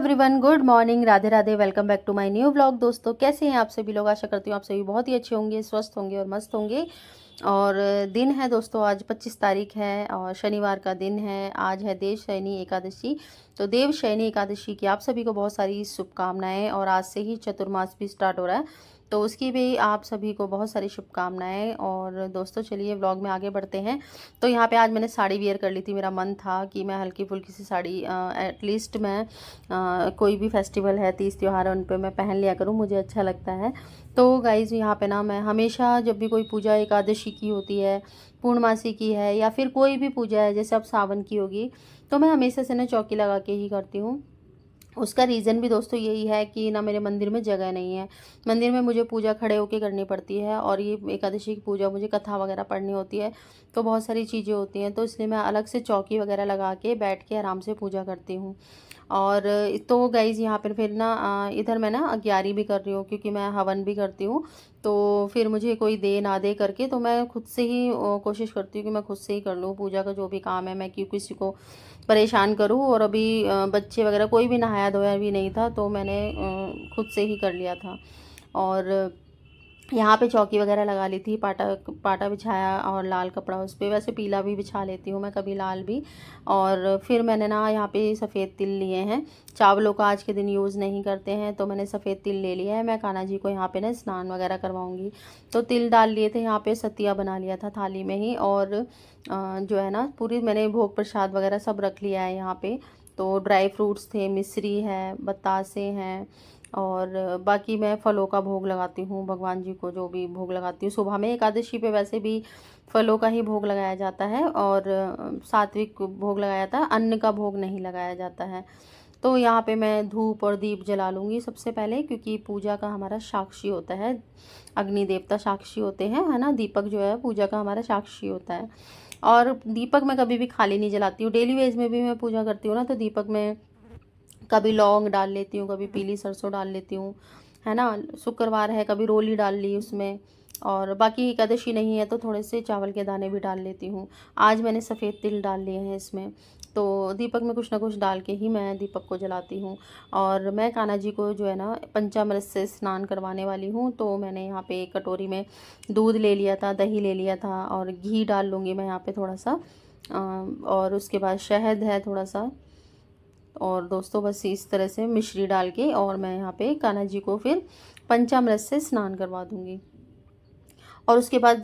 Everyone, good morning, Radhe Radhe. Welcome back to my new vlog. दोस्तों, कैसे हैं आप सभी लोग? आशा करती हूँ आप सभी बहुत ही अच्छे होंगे, स्वस्थ होंगे और मस्त होंगे। और दिन है दोस्तों, आज 25 तारीख है और शनिवार का दिन है। आज है देवशयनी एकादशी। तो देवशयनी एकादशी की आप सभी को बहुत सारी शुभकामनाएं। और आज से ही चतुर्मास भी स्टार्ट हो रहा है, तो उसकी भी आप सभी को बहुत सारी शुभकामनाएं। और दोस्तों, चलिए व्लॉग में आगे बढ़ते हैं। तो यहाँ पे आज मैंने साड़ी वियर कर ली थी। मेरा मन था कि मैं हल्की फुल्की सी साड़ी एटलीस्ट मैं कोई भी फेस्टिवल है, तीज त्यौहार है, उन पे मैं पहन लिया करूँ, मुझे अच्छा लगता है। तो गाइज़, यहाँ पे ना मैं हमेशा जब भी कोई पूजा एकादशी की होती है, पूर्णमासी की है, या फिर कोई भी पूजा है, जैसे अब सावन की होगी, तो मैं हमेशा से ना चौकी लगा के ही करती हूँ। उसका रीज़न भी दोस्तों यही है कि ना मेरे मंदिर में जगह नहीं है। मंदिर में मुझे पूजा खड़े होके करनी पड़ती है, और ये एकादशी की पूजा मुझे कथा वगैरह पढ़नी होती है, तो बहुत सारी चीज़ें होती हैं, तो इसलिए मैं अलग से चौकी वगैरह लगा के बैठ के आराम से पूजा करती हूँ। और तो गाइज़, यहाँ पर फिर ना इधर मैं ना अग्यारी भी कर रही हूँ, क्योंकि मैं हवन भी करती हूँ। तो फिर मुझे कोई दे ना दे करके, तो मैं खुद से ही कोशिश करती हूँ कि मैं खुद से ही कर लूँ पूजा का जो भी काम है। मैं क्यों किसी को परेशान करूँ। और अभी बच्चे वगैरह कोई भी नहाया धोया भी नहीं था, तो मैंने खुद से ही कर लिया था। और यहाँ पे चौकी वगैरह लगा ली थी, पाटा पाटा बिछाया और लाल कपड़ा उस पे। वैसे पीला भी बिछा लेती हूँ मैं, कभी लाल भी। और फिर मैंने ना यहाँ पे सफ़ेद तिल लिए हैं। चावलों का आज के दिन यूज़ नहीं करते हैं, तो मैंने सफ़ेद तिल ले लिया है। मैं कान्हा जी को यहाँ पे ना स्नान वगैरह करवाऊँगी, तो तिल डाल लिए थे। यहाँ पे सतिया बना लिया था थाली में ही। और जो है ना, पूरी मैंने भोग प्रसाद वगैरह सब रख लिया है यहाँ पे। तो ड्राई फ्रूट्स थे, मिश्री है, बतासे हैं, और बाकी मैं फलों का भोग लगाती हूँ भगवान जी को। जो भी भोग लगाती हूँ सुबह में, एकादशी पे वैसे भी फलों का ही भोग लगाया जाता है, और सात्विक भोग लगाया जाता है, अन्न का भोग नहीं लगाया जाता है। तो यहाँ पे मैं धूप और दीप जला लूँगी सबसे पहले, क्योंकि पूजा का हमारा साक्षी होता है। अग्नि देवता साक्षी होते हैं, है ना। दीपक जो है पूजा का हमारा साक्षी होता है। और दीपक मैं कभी भी खाली नहीं जलाती हूँ। डेली वेज में भी मैं पूजा करती हूँ ना, तो दीपक में कभी लौंग डाल लेती हूँ, कभी पीली सरसों डाल लेती हूँ, है ना। शुक्रवार है, कभी रोली डाल ली उसमें। और बाकी एकादशी नहीं है तो थोड़े से चावल के दाने भी डाल लेती हूँ। आज मैंने सफ़ेद तिल डाल लिए हैं इसमें। तो दीपक में कुछ ना कुछ डाल के ही मैं दीपक को जलाती हूँ। और मैं कान्हा जी को जो है ना पंचामृत से स्नान करवाने वाली हूँ। तो मैंने यहाँ पे एक कटोरी में दूध ले लिया था, दही ले लिया था, और घी डाल लूँगी मैं यहाँ पे थोड़ा सा। और उसके बाद शहद है थोड़ा सा। और दोस्तों, बस इस तरह से मिश्री डाल के, और मैं यहाँ पे कान्हा जी को फिर पंचामृत से स्नान करवा दूँगी। और उसके बाद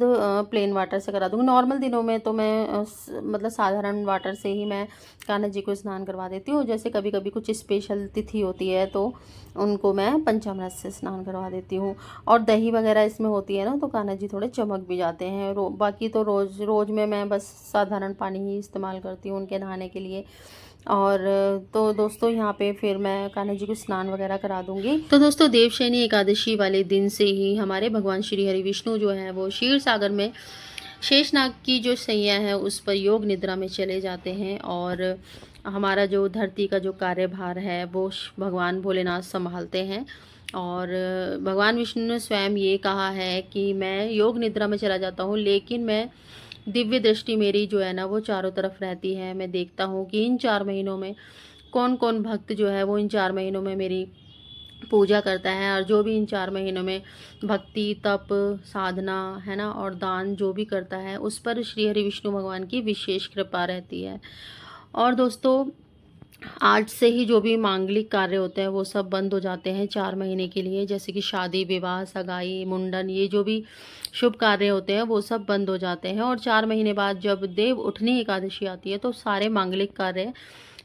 प्लेन वाटर से करा दूँगी। नॉर्मल दिनों में तो मैं मतलब साधारण वाटर से ही मैं कान्हा जी को स्नान करवा देती हूँ। जैसे कभी कभी कुछ स्पेशल तिथि होती है, तो उनको मैं पंचामृत से स्नान करवा देती हूँ। और दही वगैरह इसमें होती है ना, तो कान्हा जी थोड़े चमक भी जाते हैं। बाकी तो रोज़ रोज़ में मैं बस साधारण पानी ही इस्तेमाल करती हूँ उनके नहाने के लिए। और तो दोस्तों, यहाँ पे फिर मैं कान्हा जी को स्नान वगैरह करा दूंगी। तो दोस्तों, देवशयनी एकादशी वाले दिन से ही हमारे भगवान श्री हरि विष्णु जो है वो क्षीर सागर में शेषनाग की जो सैया है उस पर योग निद्रा में चले जाते हैं। और हमारा जो धरती का जो कार्यभार है वो भगवान भोलेनाथ संभालते हैं। और भगवान विष्णु ने स्वयं ये कहा है कि मैं योग निद्रा में चला जाता हूँ, लेकिन मैं दिव्य दृष्टि मेरी जो है ना वो चारों तरफ रहती है। मैं देखता हूँ कि इन 4 महीनों में कौन कौन भक्त जो है वो इन 4 महीनों में मेरी पूजा करता है। और जो भी इन 4 महीनों में भक्ति, तप, साधना, है ना, और दान जो भी करता है, उस पर श्री हरि विष्णु भगवान की विशेष कृपा रहती है। और दोस्तों, आज से ही जो भी मांगलिक कार्य होते हैं वो सब बंद हो जाते हैं 4 महीने के लिए। जैसे कि शादी, विवाह, सगाई, मुंडन, ये जो भी शुभ कार्य होते हैं वो सब बंद हो जाते हैं। और 4 महीने बाद जब देव उठनी एकादशी आती है, तो सारे मांगलिक कार्य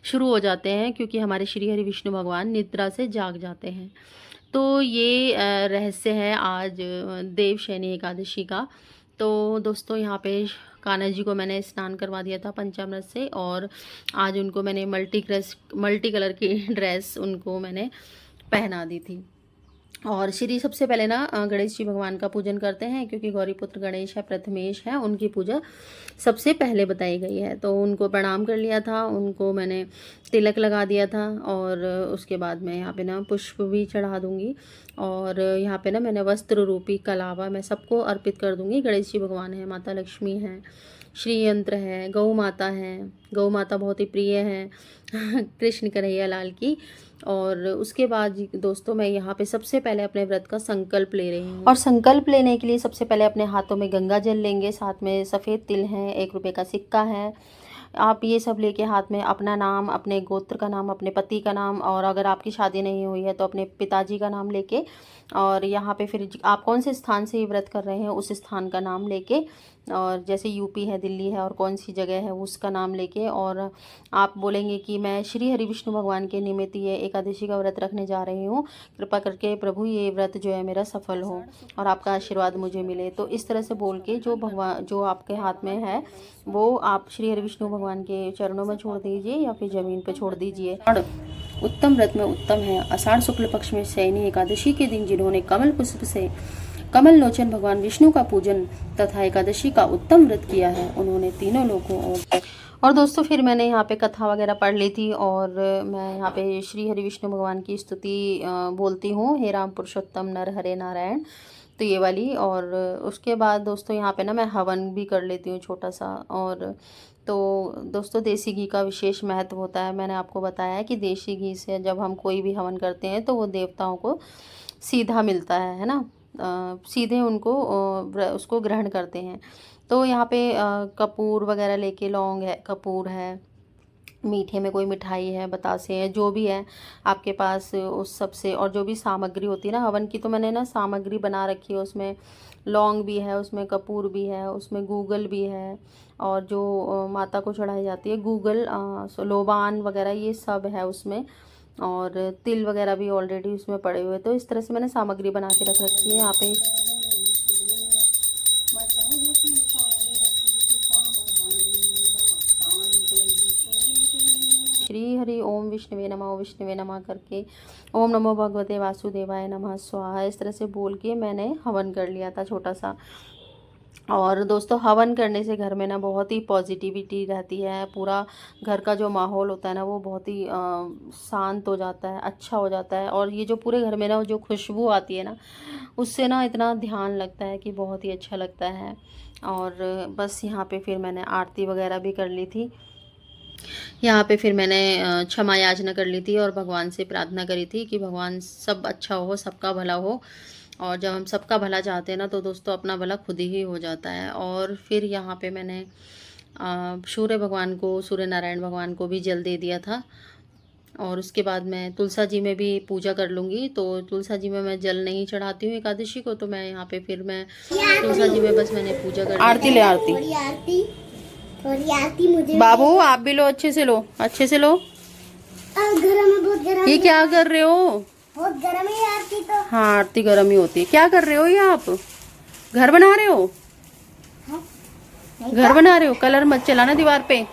शुरू हो जाते हैं, क्योंकि हमारे श्री हरि विष्णु भगवान निद्रा से जाग जाते हैं। तो ये रहस्य है आज देवशयनी एकादशी का। तो दोस्तों, यहाँ पे कान्हा जी को मैंने स्नान करवा दिया था पंचामृत से। और आज उनको मैंने मल्टी कलर की ड्रेस उनको मैंने पहना दी थी। और श्री सबसे पहले ना गणेश जी भगवान का पूजन करते हैं, क्योंकि गौरीपुत्र गणेश है, प्रथमेश है, उनकी पूजा सबसे पहले बताई गई है। तो उनको प्रणाम कर लिया था, उनको मैंने तिलक लगा दिया था। और उसके बाद मैं यहाँ पे ना पुष्प भी चढ़ा दूँगी। और यहाँ पे ना मैंने वस्त्र रूपी कलावा मैं सबको अर्पित कर दूँगी। गणेश जी भगवान है, माता लक्ष्मी है, श्री यंत्र है, गौ माता है। गौ माता बहुत ही प्रिय है कृष्ण कन्हैया लाल की। और उसके बाद दोस्तों मैं यहाँ पे सबसे पहले अपने व्रत का संकल्प ले रही हूँ। और संकल्प लेने के लिए सबसे पहले अपने हाथों में गंगा जल लेंगे, साथ में सफ़ेद तिल है, 1 रुपये का सिक्का है। आप ये सब लेके हाथ में अपना नाम, अपने गोत्र का नाम, अपने पति का नाम, और अगर आपकी शादी नहीं हुई है तो अपने पिताजी का नाम लेके, और यहाँ पे फिर आप कौन से स्थान से ये व्रत कर रहे हैं उस स्थान का नाम लेके, और जैसे यूपी है, दिल्ली है, और कौन सी जगह है उसका नाम लेके, और आप बोलेंगे कि मैं श्री हरि विष्णु भगवान के निमित्त ये एकादशी का व्रत रखने जा रही हूँ, कृपा करके प्रभु ये व्रत जो है मेरा सफल हो और आपका आशीर्वाद मुझे मिले। तो इस तरह से बोल के जो आपके हाथ में है वो आप श्री हरि विष्णु भगवान के चरणों में छोड़ दीजिए या फिर ज़मीन पर छोड़ दीजिए। उत्तम व्रत में उत्तम है आषाढ़ शुक्ल पक्ष में शयनी एकादशी के दिन जिन्होंने कमल पुष्प से कमल लोचन भगवान विष्णु का पूजन तथा एकादशी का उत्तम व्रत किया है, उन्होंने तीनों लोगों और दोस्तों फिर मैंने यहाँ पे कथा वगैरह पढ़ ली थी, और मैं यहाँ पे श्री हरि विष्णु भगवान की स्तुति बोलती हूँ, हे राम पुरुषोत्तम नर हरे नारायण, तो ये वाली। और उसके बाद दोस्तों यहाँ पे ना मैं हवन भी कर लेती हूँ छोटा सा। और तो दोस्तों देसी घी का विशेष महत्व होता है, मैंने आपको बताया है कि देसी घी से जब हम कोई भी हवन करते हैं तो वो देवताओं को सीधा मिलता है ना, सीधे उनको उसको ग्रहण करते हैं। तो यहाँ पे कपूर वगैरह लेके, लौंग है, कपूर है, मीठे में कोई मिठाई है, बतासे हैं, जो भी है आपके पास उस सब से, और जो भी सामग्री होती है ना हवन की, तो मैंने ना सामग्री बना रखी है, उसमें लौंग भी है, उसमें कपूर भी है, उसमें गूगल भी है, और जो माता को चढ़ाई जाती है गूगल, लोबान वगैरह ये सब है उसमें, और तिल वगैरह भी ऑलरेडी उसमें पड़े हुए। तो इस तरह से मैंने सामग्री बना के रख रखी है यहाँ पे। श्री हरि ओम विष्णुवे नमः करके ओम नमो भगवते वासुदेवाय नमः स्वाहा, इस तरह से बोल के मैंने हवन कर लिया था छोटा सा। और दोस्तों हवन करने से घर में ना बहुत ही पॉजिटिविटी रहती है, पूरा घर का जो माहौल होता है ना वो बहुत ही शांत हो जाता है, अच्छा हो जाता है। और ये जो पूरे घर में ना जो खुशबू आती है ना, उससे ना इतना ध्यान लगता है कि बहुत ही अच्छा लगता है। और बस यहाँ पे फिर मैंने आरती वगैरह भी कर ली थी। यहाँ पे फिर मैंने क्षमा याचना कर ली थी और भगवान से प्रार्थना करी थी कि भगवान सब अच्छा हो, सबका भला हो। और जब हम सबका भला चाहते हैं ना तो दोस्तों अपना भला खुद ही हो जाता है। और फिर यहाँ पे मैंने सूर्य भगवान को, सूर्य नारायण भगवान को भी जल दे दिया था। और उसके बाद मैं तुलसा जी में भी पूजा कर लूँगी। तो तुलसा जी में मैं जल नहीं चढ़ाती हूँ एकादशी को, तो मैं यहाँ पे फिर मैं तुलसा जी में बस मैंने पूजा कर ली। आरती ले, आरती मुझे बाबू आप भी लो, अच्छे से लो, अच्छे से लो। गरम है, बहुत गरम। ये क्या कर रहे हो? बहुत गरम है आरती तो। हाँ आरती गरम ही होती है। क्या कर रहे हो ये आप? घर बना रहे हो? घर बना रहे हो? कलर मत चलाना दीवार पे।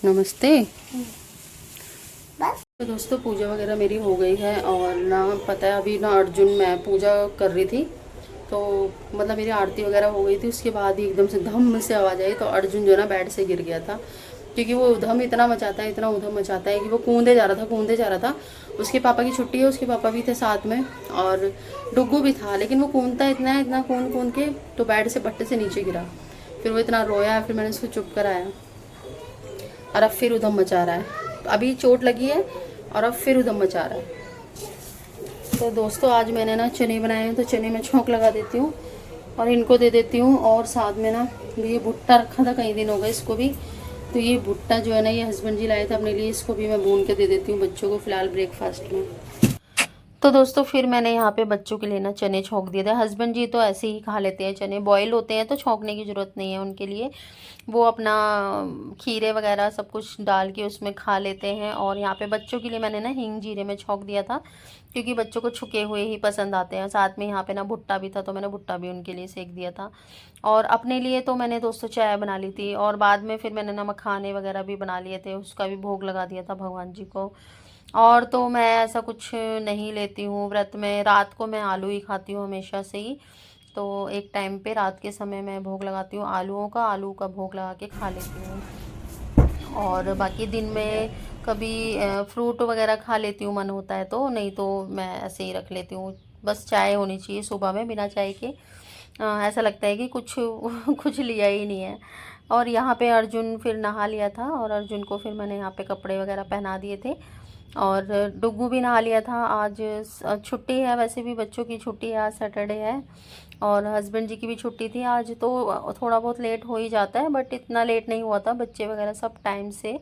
नमस्ते। तो दोस्तों पूजा वगैरह मेरी हो गई है। और ना पता है अभी ना अर्जुन, मैं पूजा कर रही थी तो मतलब मेरी आरती वगैरह हो गई थी, उसके बाद ही एकदम से धम से आवाज़ आई। तो अर्जुन जो है ना बेड से गिर गया था, क्योंकि वो उधम इतना मचाता है, इतना उधम मचाता है कि वो कूदे जा रहा था। उसके पापा की छुट्टी है, उसके पापा भी थे साथ में और डुग्गू भी था, लेकिन वो कूदता इतना कूद के तो बेड से पट्टे से नीचे गिरा। फिर वो इतना रोया, फिर मैंने उसको चुप कराया और अब फिर उधम मचा रहा है। अभी चोट लगी है और अब फिर उधम मचा रहा है। तो दोस्तों आज मैंने ना चने बनाए हैं, तो चने में छोंक लगा देती हूँ और इनको दे देती हूँ। और साथ में ना ये भुट्टा रखा था, कई दिन हो गए इसको भी, तो ये भुट्टा जो है ना ये हस्बैंड जी लाए थे अपने लिए, इसको भी मैं भून के दे देती हूँ बच्चों को फ़िलहाल ब्रेकफास्ट में। तो दोस्तों फिर मैंने यहाँ पे बच्चों के लिए ना चने छोंक दिए थे। हस्बैंड जी तो ऐसे ही खा लेते हैं, चने बॉयल होते हैं तो छोंकने की ज़रूरत नहीं है उनके लिए, वो अपना खीरे वगैरह सब कुछ डाल के उसमें खा लेते हैं। और यहाँ पे बच्चों के लिए मैंने ना हींग जीरे में छोंक दिया था, क्योंकि बच्चों को छुके हुए ही पसंद आते हैं। साथ में यहाँ पे ना भुट्टा भी था, तो मैंने भुट्टा भी उनके लिए सेक दिया था। और अपने लिए तो मैंने दोस्तों चाय बना ली थी, और बाद में फिर मैंने ना मखाने वगैरह भी बना लिए थे, उसका भी भोग लगा दिया था भगवान जी को। और तो मैं ऐसा कुछ नहीं लेती हूँ व्रत में। रात को मैं आलू ही खाती हूँ हमेशा से ही, तो एक टाइम पे रात के समय मैं भोग लगाती हूँ आलू का भोग लगा के खा लेती हूँ। और बाकी दिन में कभी फ्रूट वगैरह खा लेती हूँ मन होता है तो, नहीं तो मैं ऐसे ही रख लेती हूँ। बस चाय होनी चाहिए सुबह में, बिना चाय के ऐसा लगता है कि कुछ कुछ लिया ही नहीं है। और यहाँ पे अर्जुन फिर नहा लिया था और अर्जुन को फिर मैंने यहाँ पे कपड़े वगैरह पहना दिए थे। और डुग्गू भी नहा लिया था। आज छुट्टी है, वैसे भी बच्चों की छुट्टी है, आज सैटरडे है और हस्बैंड जी की भी छुट्टी थी आज, तो थोड़ा बहुत लेट हो ही जाता है, बट इतना लेट नहीं हुआ था। बच्चे वगैरह सब टाइम से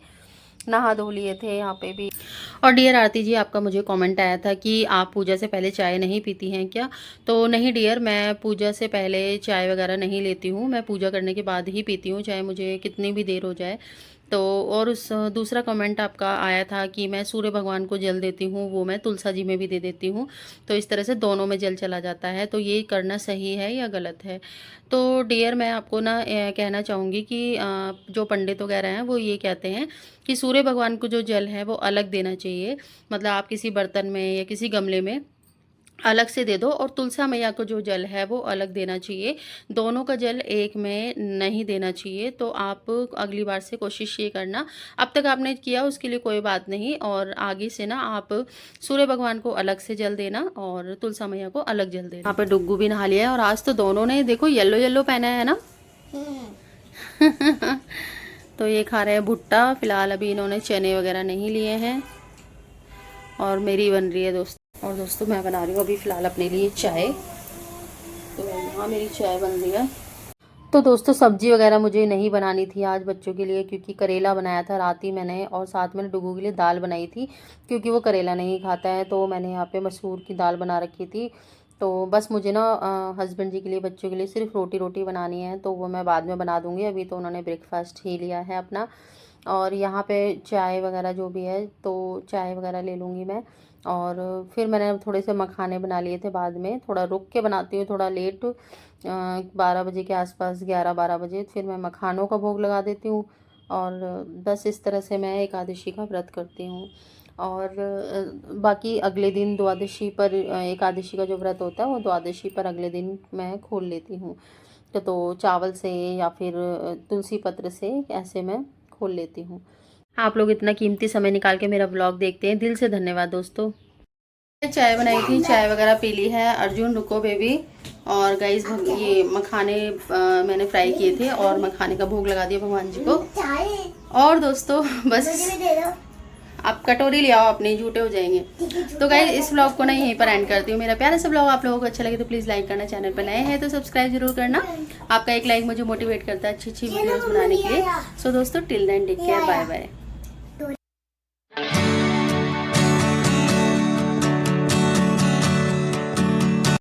नहा धो लिए थे यहाँ पे भी। और डियर आरती जी, आपका मुझे कमेंट आया था कि आप पूजा से पहले चाय नहीं पीती हैं क्या? तो नहीं डियर, मैं पूजा से पहले चाय वगैरह नहीं लेती हूँ, मैं पूजा करने के बाद ही पीती हूँ, चाहे मुझे कितनी भी देर हो जाए। तो और उस दूसरा कमेंट आपका आया था कि मैं सूर्य भगवान को जल देती हूँ, वो मैं तुलसा जी में भी दे देती हूँ, तो इस तरह से दोनों में जल चला जाता है। तो ये करना सही है या गलत है? तो डियर मैं आपको ना कहना चाहूँगी कि जो पंडित वगैरह हैं वो ये कहते हैं कि सूर्य भगवान को जो जल है वो अलग देना चाहिए, मतलब आप किसी बर्तन में या किसी गमले में अलग से दे दो, और तुलसा मैया को जो जल है वो अलग देना चाहिए, दोनों का जल एक में नहीं देना चाहिए। तो आप अगली बार से कोशिश ये करना, अब तक आपने किया उसके लिए कोई बात नहीं, और आगे से ना आप सूर्य भगवान को अलग से जल देना और तुलसा मैया को अलग जल देना। यहाँ पे डुग्गू भी नहा लिया है और आज तो दोनों ने देखो येलो येलो पहना है ना। तो ये खा रहे हैं भुट्टा, फिलहाल अभी इन्होंने चने वगैरह नहीं लिए हैं और मेरी बन रही है दोस्तों। और दोस्तों मैं बना रही हूँ अभी फ़िलहाल अपने लिए चाय, तो यहाँ मेरी चाय बन रही है। तो दोस्तों सब्जी वगैरह मुझे नहीं बनानी थी आज बच्चों के लिए, क्योंकि करेला बनाया था रात ही मैंने, और साथ में डुगू के लिए दाल बनाई थी क्योंकि वो करेला नहीं खाता है, तो मैंने यहाँ पे मसूर की दाल बना रखी थी। तो बस मुझे ना हस्बैंड जी के लिए, बच्चों के लिए सिर्फ रोटी बनानी है, तो वो मैं बाद में बना दूँगी, अभी तो उन्होंने ब्रेकफास्ट ही लिया है अपना। और यहाँ पे चाय वगैरह जो भी है, तो चाय वगैरह ले लूँगी मैं। और फिर मैंने थोड़े से मखाने बना लिए थे, बाद में थोड़ा रुक के बनाती हूँ, थोड़ा लेट 12 बजे के आसपास, 11-12 बजे फिर मैं मखानों का भोग लगा देती हूँ। और बस इस तरह से मैं एकादशी का व्रत करती हूँ। और बाकी अगले दिन द्वादशी पर, एकादशी का जो व्रत होता है वो द्वादशी पर अगले दिन मैं खोल लेती हूँ। तो चावल से या फिर तुलसी पत्र से ऐसे मैं खोल लेती हूँ। आप लोग इतना कीमती समय निकाल के मेरा व्लॉग देखते हैं, दिल से धन्यवाद दोस्तों। चाय बनाई थी, चाय वगैरह पी ली है। अर्जुन रुको बेबी। और गाइस ये मखाने मैंने फ्राई किए थे और मखाने का भोग लगा दिया भगवान जी को। और दोस्तों बस आप कटोरी ले आओ अपने, झूठे हो जाएंगे। तो गाइस इस व्लॉग को ना यहीं पर एंड करती हूँ। मेरा प्यारा सा व्लॉग आप लोगों को अच्छा लगे तो प्लीज़ लाइक करना, चैनल पर नए हैं तो सब्सक्राइब जरूर करना। आपका एक लाइक मुझे मोटिवेट करता है अच्छी वीडियोस बनाने के लिए। सो दोस्तों till then take care, bye bye.